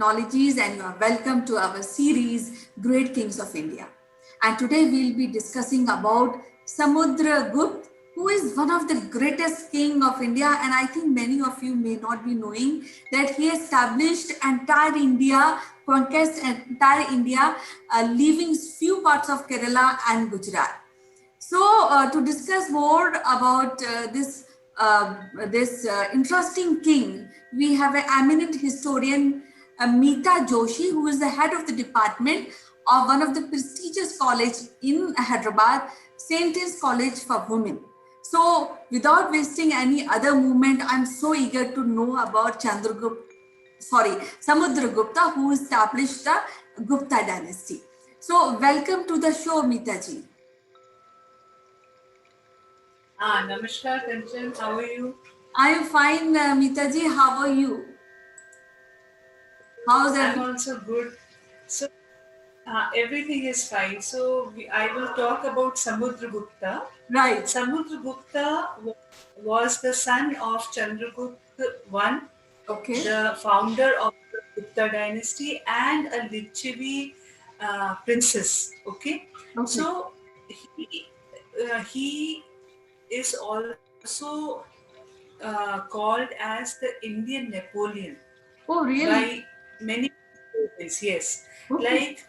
technologies, and you are welcome to our series Great Kings of India. And today we'll be discussing about Samudragupta, who is one of the greatest king of India, and I think many of you may not be knowing that he established entire India, conquest entire India, leaving few parts of Kerala and Gujarat. So, to discuss more about this interesting king, we have an eminent historian, Meeta Joshi, who is the head of the department of one of the prestigious college in Hyderabad, Saint Anne's College for Women. So, without wasting any other moment, I'm so eager to know about Samudragupta, who established the Gupta dynasty. So, welcome to the show, Meeta ji. Namaskar, Kanchan. How are you? I am fine, Meeta ji. How are you? How's I'm everything? also good. So, everything is fine. So, I will talk about Samudragupta. Right. Samudragupta was the son of Chandragupta I, Okay. the founder of the Gupta dynasty, and a Lichavi princess. Okay. Okay. So, he is also called as the Indian Napoleon Oh, really? by many historians, yes. Okay. Like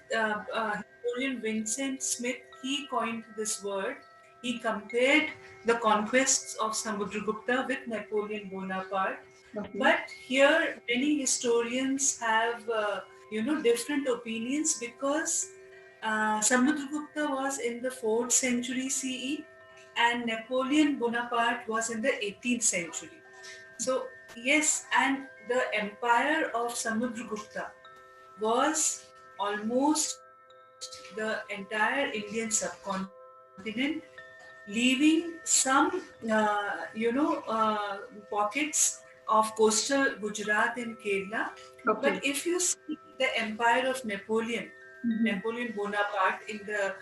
historian Vincent Smith, he coined this word. He compared the conquests of Samudragupta with Napoleon Bonaparte. Okay. But here, many historians have, different opinions because Samudragupta was in the 4th century CE and Napoleon Bonaparte was in the 18th century. So, yes, and the empire of Samudragupta was almost the entire Indian subcontinent, leaving some, pockets of coastal Gujarat and Kerala. But Okay. if you see the empire of Napoleon, Mhm. Napoleon Bonaparte in the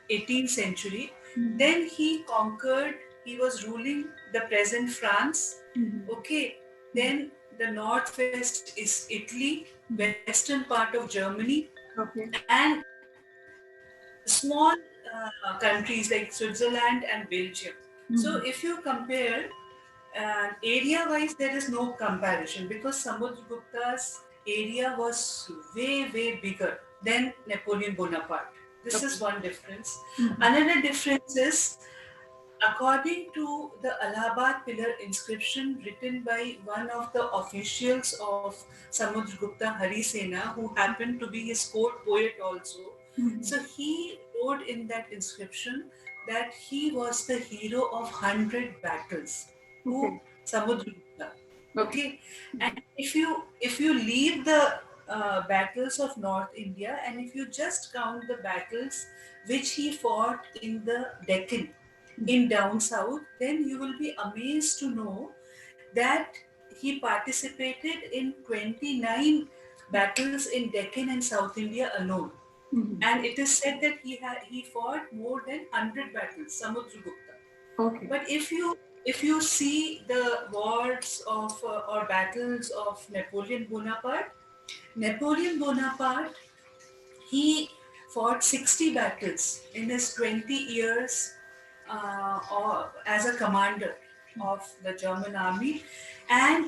18th century, Mhm. then he conquered, he was ruling the present France. Mhm. Okay, then the northwest is Italy, Mhm. western part of Germany, Okay. and small countries like Switzerland and Belgium. So Mhm. if you compare area-wise, there is no comparison because Samudragupta's area was way bigger than Napoleon Bonaparte. This is Okay. one difference. Mhm. Another difference is according to the Allahabad pillar inscription written by one of the officials of Samudragupta, Harisena, who happened to be his court poet also. Mhm. So he wrote in that inscription that he was the hero of 100 battles. Who? Okay. Samudragupta. Okay. Okay, and if you leave the battles of North India and if you just count the battles which he fought in the Deccan, in down south, then you will be amazed to know that he participated in 29 battles in Deccan and South India alone. Mhm. And it is said that he fought more than 100 battles, Samudragupta. Okay. But if you see the wars of or battles of Napoleon Bonaparte, he fought 60 battles in his 20 years as a commander of the German army, and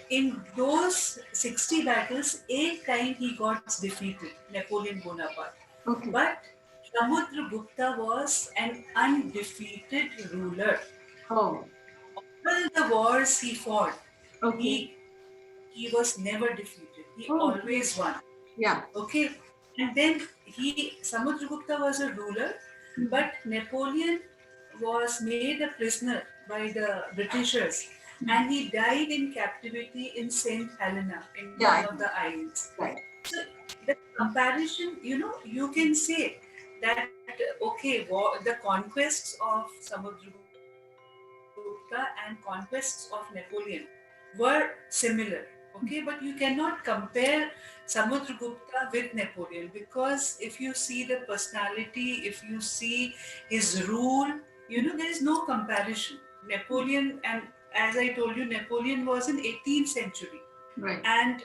in those 60 battles, 8 times he got defeated, Napoleon Bonaparte. Okay. But Samudragupta was an undefeated ruler. Oh. All the wars he fought, Okay. he he was never defeated. He Oh, great. always won. Yeah. Okay, and then Samudragupta was a ruler, Mhm. but Napoleon was made a prisoner by the Britishers, and he died in captivity in Saint Helena in one Yeah. of the islands. Right. So the comparison, you can say that okay, the conquests of Samudragupta and conquests of Napoleon were similar. Okay, but you cannot compare Samudragupta with Napoleon because if you see the personality, if you see his rule, there is no comparison. Napoleon, and as I told you, Napoleon was in 18th century. Right. And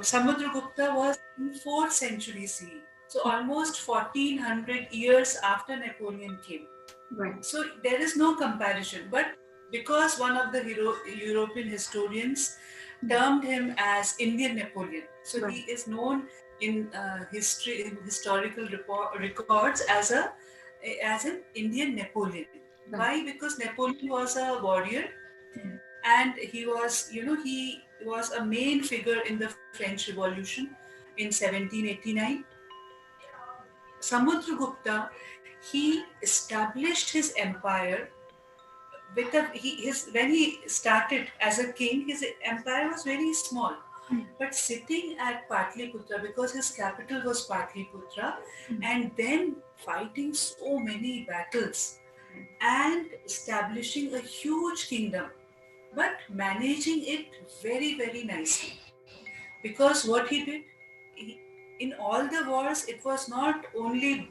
Samudragupta was in 4th century CE, so almost 1400 years after Napoleon came. Right. So there is no comparison. But because one of the European historians termed him as Indian Napoleon, so he Right. is known in history, in historical records as an Indian Napoleon. Right. Why? Because Napoleon was a warrior, Mm. and he was a main figure in the French Revolution in 1789. Samudragupta, he established his empire with his when he started as a king, his empire was very small. Mm. But sitting at Patliputra, because his capital was Patliputra, Mm. and then fighting so many battles and establishing a huge kingdom, but managing it very, very nicely. Because what he did, he, in all the wars, it was not only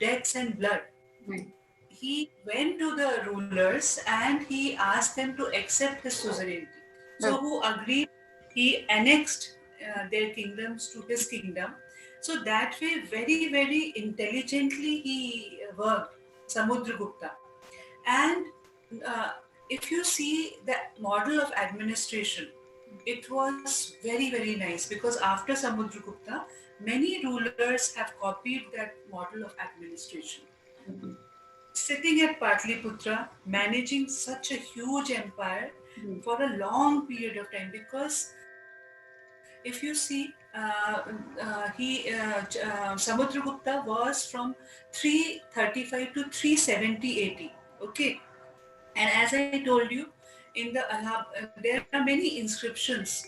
deaths and blood. Right. He went to the rulers and he asked them to accept his suzerainty. So, Right. who agreed, he annexed their kingdoms to his kingdom. So, that way, very, very intelligently, he worked, Samudragupta. And uh, if you see the model of administration, it was very, very nice because after Samudragupta, many rulers have copied that model of administration. Okay. Sitting at Patliputra, managing such a huge empire Right. for a long period of time. Because if you see, Samudragupta was from 335 to 370 AD. Okay, and as I told you, in the there are many inscriptions.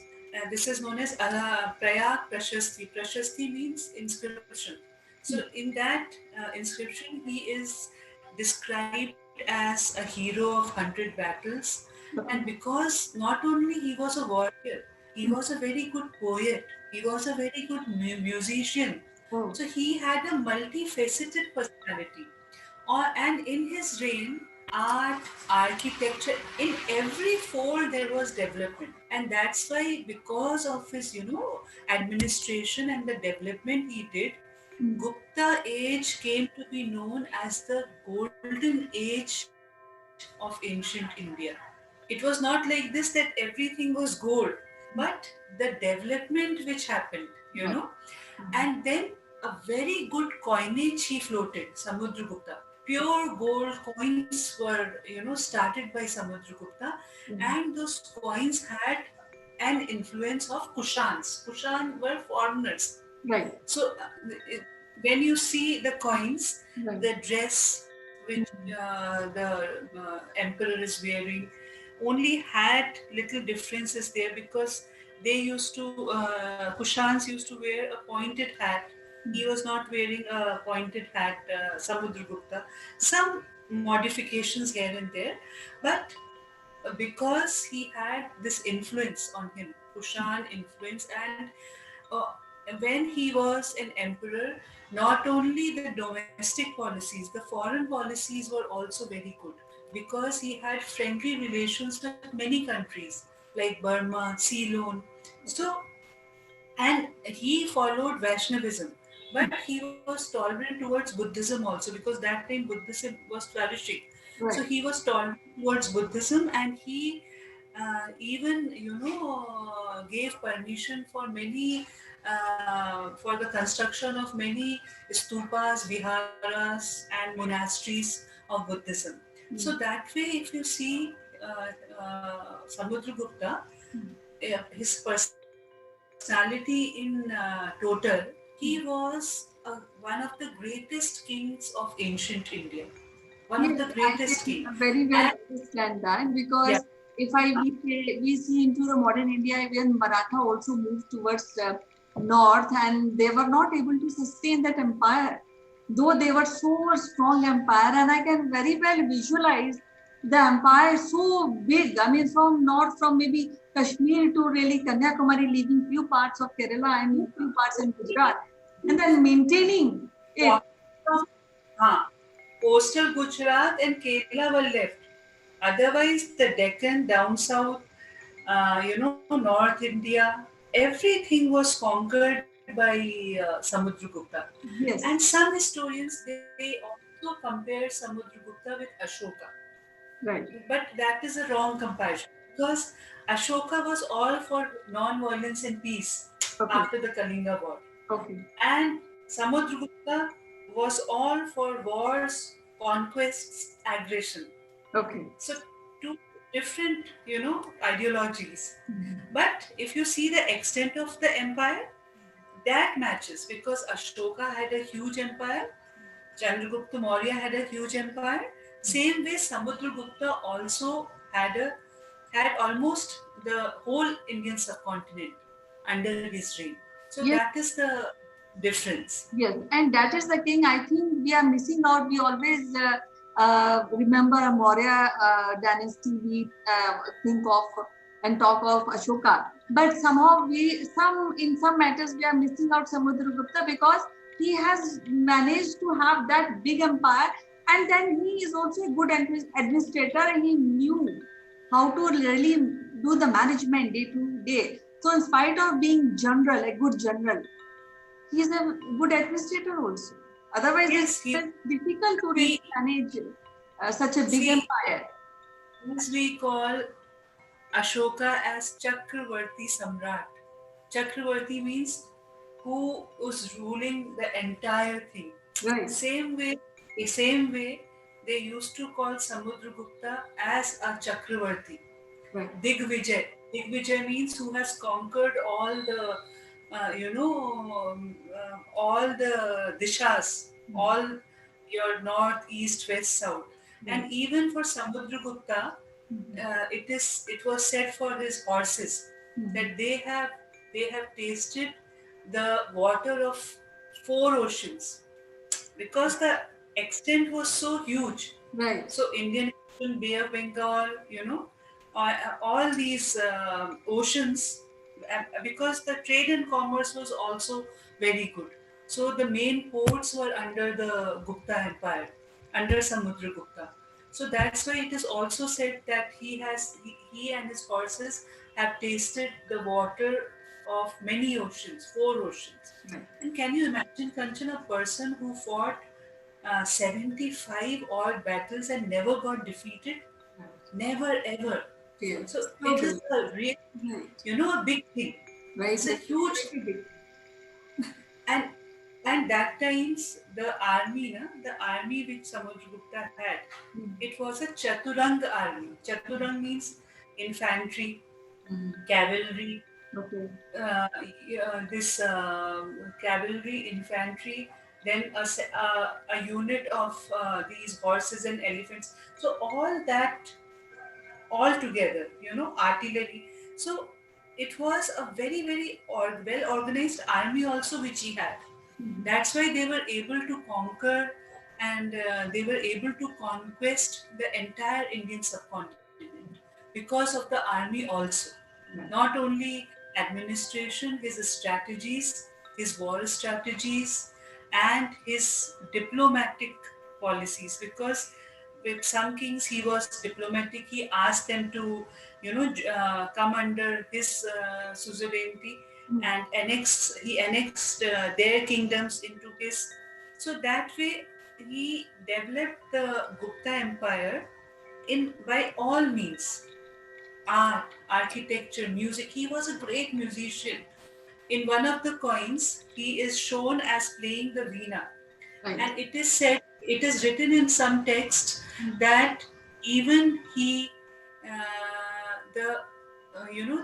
This is known as Prayag Prashasti. Prashasti means inscription. So in that inscription, he is described as a hero of 100 battles, and Okay. because not only he was a warrior, he Mm. was a very good poet. He was a very good musician. Oh. So he had a multifaceted personality. And in his reign, art, architecture, in every fold there was development. And that's why, because of his, administration and the development he did, Mm. Gupta age came to be known as the golden age of ancient India. It was not like this that everything was gold, but the development which happened, Right. and then a very good coinage he floated, Samudragupta. Pure gold coins were, started by Samudragupta, Mm. and those coins had an influence of Kushans. Kushan were foreigners. Right. So when you see the coins, Right. the dress which Mm. the emperor is wearing only had little differences there, because they used to Kushans used to wear a pointed hat. He was not wearing a pointed hat, Samudragupta. Some modifications here and there, but because he had this influence on him, Kushan influence, and uh, when he was an emperor, not only the domestic policies, the foreign policies were also very good, because he had friendly relations with many countries like Burma, Ceylon. So, and he followed Vaishnavism, but he was tolerant towards Buddhism also, because that time Buddhism was flourishing. So Right. he was tolerant towards Buddhism, and he even gave permission for many for the construction of many stupas, viharas, and monasteries of Buddhism. So Mm. that way, if you see Samudragupta, his personality in total, he was one of the greatest kings of ancient India. One of the Yes, greatest I king. can And very well understand that yeah, because if we see into the modern India, even Maratha also moved towards north, and they were not able to sustain that empire, though they were so strong empire, and I can very well visualize the empire so big. I mean, from north, from maybe Kashmir to really Kanyakumari, leaving few parts of Kerala and few parts in Gujarat, and then maintaining it. huh, coastal Gujarat and Kerala were left. Otherwise, the Deccan down south, North India, everything was conquered by Samudragupta. And Yes. some historians, they also compare Samudragupta with Ashoka. Right. But that is a wrong comparison because Ashoka was all for non-violence and peace Okay. after the Kalinga War. Okay. And Samudragupta was all for wars, conquests, aggression. Okay. So two different, ideologies. Mhm. But if you see the extent of the empire, that matches because Ashoka had a huge empire, Chandragupta Maurya had a huge empire. Same way, Samudragupta also had almost the whole Indian subcontinent under his reign. So Yes. that is the difference. Yes, and that is the thing I think we are missing out. We always remember a Maurya dynasty. We think of and talk of Ashoka, but somehow in some matters we are missing out Samudragupta because he has managed to have that big empire, and then he is also a good administrator, and he knew how to really do the management day to day. So, in spite of being general, a good general, he is a good administrator also. Otherwise, it's Yes, he difficult to really we manage such a big see empire. as we call Ashoka as Chakravarti Samrat. Chakravarti means who was ruling the entire thing. Right, Same way, the same way they used to call Samudragupta as a Chakravarti. right. Digvijay. Digvijay means who has conquered all the, all the dishas, Hmm. all your north, east, west, south. Right. And even for Samudragupta, Mhm. it was said for his horses Mhm. that they have tasted the water of four oceans because the extent was so huge. Right. So Indian Ocean, Bay of Bengal, all these oceans, because the trade and commerce was also very good. So the main ports were under the Gupta Empire, under Samudragupta. So that's why it is also said that he and his horses have tasted the water of many oceans, four oceans. Right. And can you imagine, Kanchan, a person who fought 75 odd battles and never got defeated? Right. Never ever. Yes. So So it is great. a real, Right. a big thing. Right. It's a It's huge definitely big. and and that times the army which Samudragupta had, Mhm. it was a Chaturang army. Chaturang means infantry, Mhm. cavalry, Okay. this cavalry, infantry, then a unit of these horses and elephants. So all that all together, artillery. So it was a very, very well organized army also which he had. Mhm. That's why they were able to conquer and they were able to conquest the entire Indian subcontinent because of the army also. Right. Not only administration, his strategies, his war strategies, and his diplomatic policies. Because with some kings, he was diplomatic. He asked them to, come under his suzerainty Mhm. and he annexed their kingdoms into his. So that way, he developed the Gupta Empire in by all means, art, architecture, music. He was a great musician. In one of the coins, he is shown as playing the veena, Right. and it is said, it is written in some texts Mhm. that even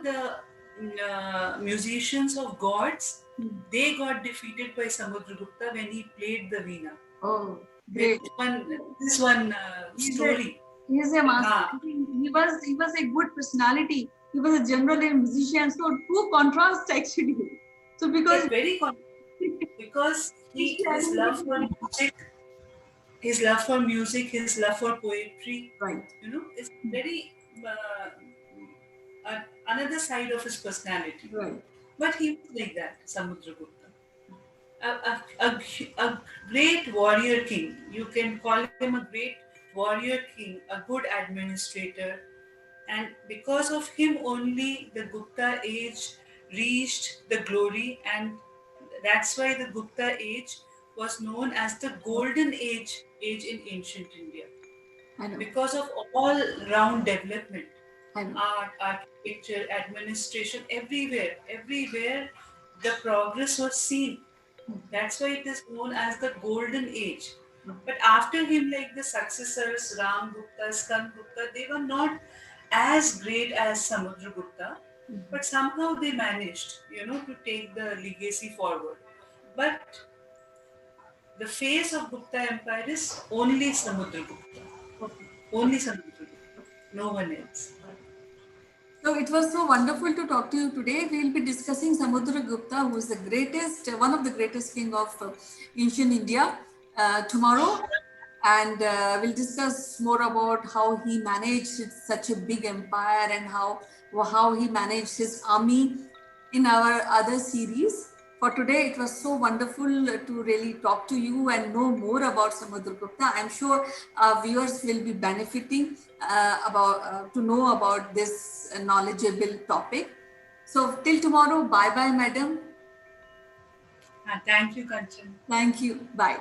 the musicians of gods, Mhm. they got defeated by Samudragupta when he played the veena. Oh, There great. is one He's a story. he's a master. Ha. I think he was a good personality. He was a general and musician. So two contrasts actually. So because Yes, very because he's his sharing love for with music, his love for music, his love for poetry, right. is very another side of his personality. Right. But he was like that, Samudragupta. A great warrior king. You can call him a great warrior king, a good administrator, and because of him only the Gupta age reached the glory, and that's why the Gupta age was known as the golden age in ancient India, I know. because of all round development, I know. art, architecture, administration, everywhere the progress was seen. That's why it is known as the golden age. But after him, like the successors, Ram Gupta, Skand Gupta, they were not as great as Samudragupta, but somehow they managed, to take the legacy forward. But the face of Gupta Empire is only Samudragupta. Okay. Only Samudragupta. No one else. So it was so wonderful to talk to you today. We will be discussing Samudragupta, who is the greatest, one of the greatest king of ancient India, tomorrow. And we'll discuss more about how he managed such a big empire and how he managed his army in our other series. For today, it was so wonderful to really talk to you and know more about Samudragupta. I'm sure our viewers will be benefiting about to know about this knowledgeable topic. So till tomorrow, bye bye, madam. Thank you, Kanchan. Thank you. Bye.